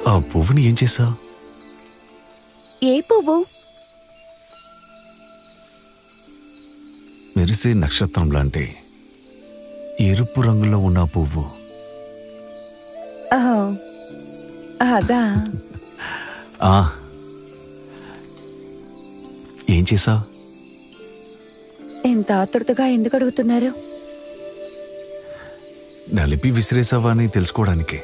ఆ పువ్వుని ఏం చేసావు? ఏ పువ్వు? మెరిసే నక్షత్రం లాంటి ఎరుపు రంగులో ఉన్న పువ్వు. అదా? ఏం చేసావు? ఎంత ఆతృతగా ఎందుకు అడుగుతున్నారు? నలిపి విసిరేసావా అని తెలుసుకోవడానికి.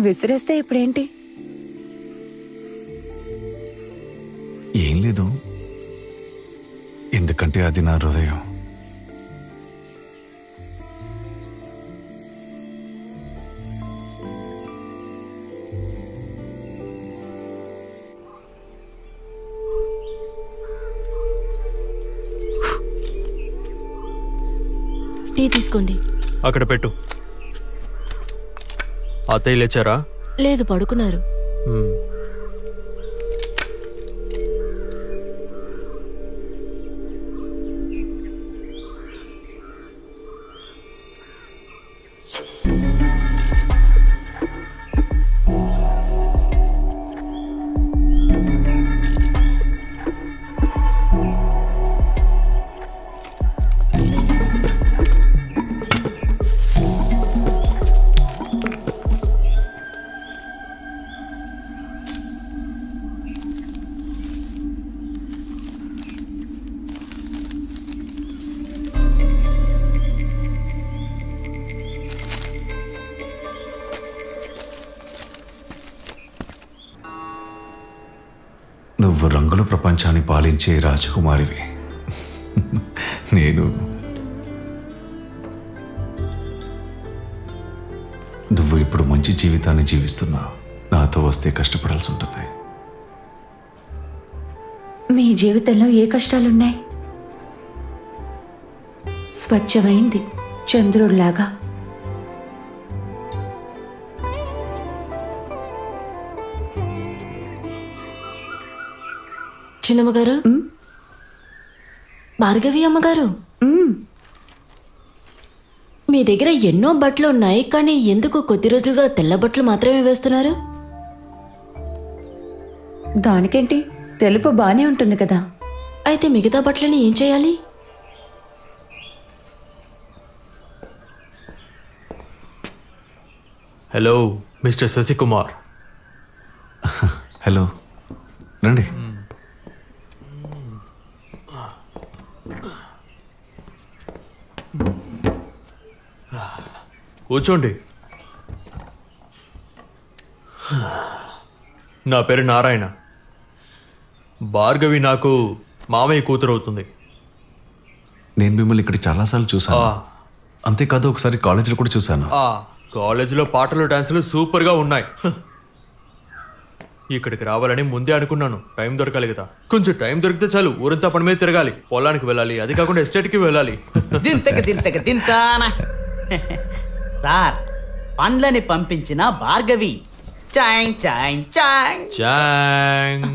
విసిరేస్తే ఇప్పుడేంటి? ఏం లేదు, ఎందుకంటే అది నా హృదయం. టీ తీసుకోండి. అక్కడ పెట్టు. అత్తయ్య లేచారా? లేదు, పడుకున్నారు. నువ్వు రంగుల ప్రపంచాన్ని పాలించే రాజకుమారివి. నువ్వు ఇప్పుడు మంచి జీవితాన్ని జీవిస్తున్నావు. నాతో వస్తే కష్టపడాల్సి ఉంటుంది. మీ జీవితంలో ఏ కష్టాలున్నాయి? స్వచ్ఛమైంది చంద్రుడిలాగా. చిన్నమ్మగారు, భార్గవి అమ్మగారు, మీ దగ్గర ఎన్నో బట్టలు ఉన్నాయి, కానీ ఎందుకు కొద్ది రోజులుగా తెల్ల బట్టలు మాత్రమే వేస్తున్నారు? దానికేంటి, తెలుపు బానే ఉంటుంది కదా. అయితే మిగతా బట్టలని ఏం చేయాలి? Hello mister Sasikumar. హలో, రండి. కూర్చోండి. నా పేరు నారాయణ. భార్గవి నాకు మామయ్య కూతురు అవుతుంది. నేను మిమ్మల్ని ఇక్కడ చాలాసార్లు చూసాను. అంతేకాదు, ఒకసారి కాలేజీలో కూడా చూశాను. కాలేజీలో పాటలు డాన్సులు సూపర్గా ఉన్నాయి. ఇక్కడికి రావాలని ముందే అనుకున్నాను. టైం దొరకాలి కదా. కొంచెం టైం దొరికితే చాలు, ఊరంతా పని మీద తిరగాలి, పొలానికి వెళ్ళాలి, అది కాకుండా ఎస్టేట్కి వెళ్ళాలి. సార్, పండ్లని పంపించిన భార్గవి. చాంగ్ చాంగ్ చాంగ్ చాంగ్.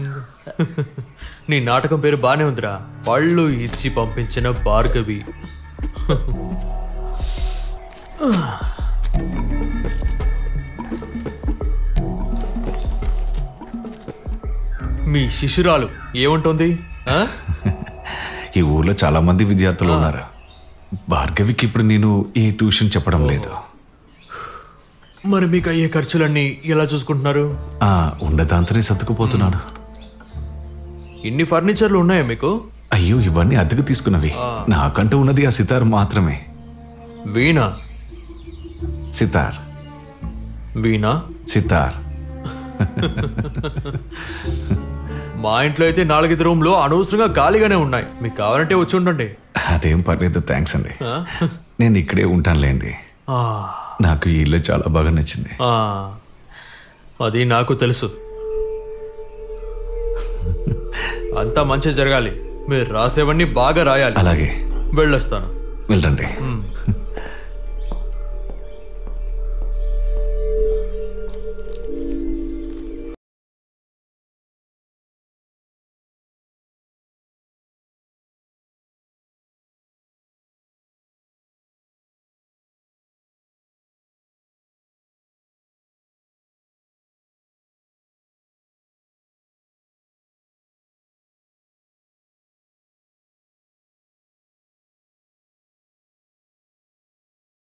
నీ నాటకం పేరు బానే ఉందిరా. పళ్ళు ఇచ్చి పంపించిన భార్గవి. మీ శిష్యురాలు ఏమంటుంది? ఈ ఊర్లో చాలా మంది విద్యార్థులు ఉన్నారు. భార్గవికి ఇప్పుడు నేను ఏ ట్యూషన్ చెప్పడం లేదు. మరి మీకు అయ్యే ఖర్చులన్నీ ఎలా చూసుకుంటున్నారు? ఉండదాంతనే సర్దుకుపోతున్నాను. ఇన్ని ఫర్నిచర్లు ఉన్నాయా మీకు? అయ్యో, ఇవన్నీ అద్దెకు తీసుకున్నవి. నాకంటూ ఉన్నది ఆ సితార్ మాత్రమే. వీణ? సితార్. వీణ సితార్. మా ఇంట్లో అయితే 4 రూమ్లు అనవసరంగా ఖాళీగానే ఉన్నాయి. మీకు కావాలంటే వచ్చి ఉండండి. అదేం పర్లేదు, థ్యాంక్స్ అండి. నేను ఇక్కడే ఉంటానులేండి. నాకు ఈ ఇల్లు చాలా బాగా నచ్చింది. అది నాకు తెలుసు. అంతా మంచి జరగాలి. మీరు రాసేవన్నీ బాగా రాయాలి. అలాగే. వెళ్ళొస్తాను. వెళ్ళండి.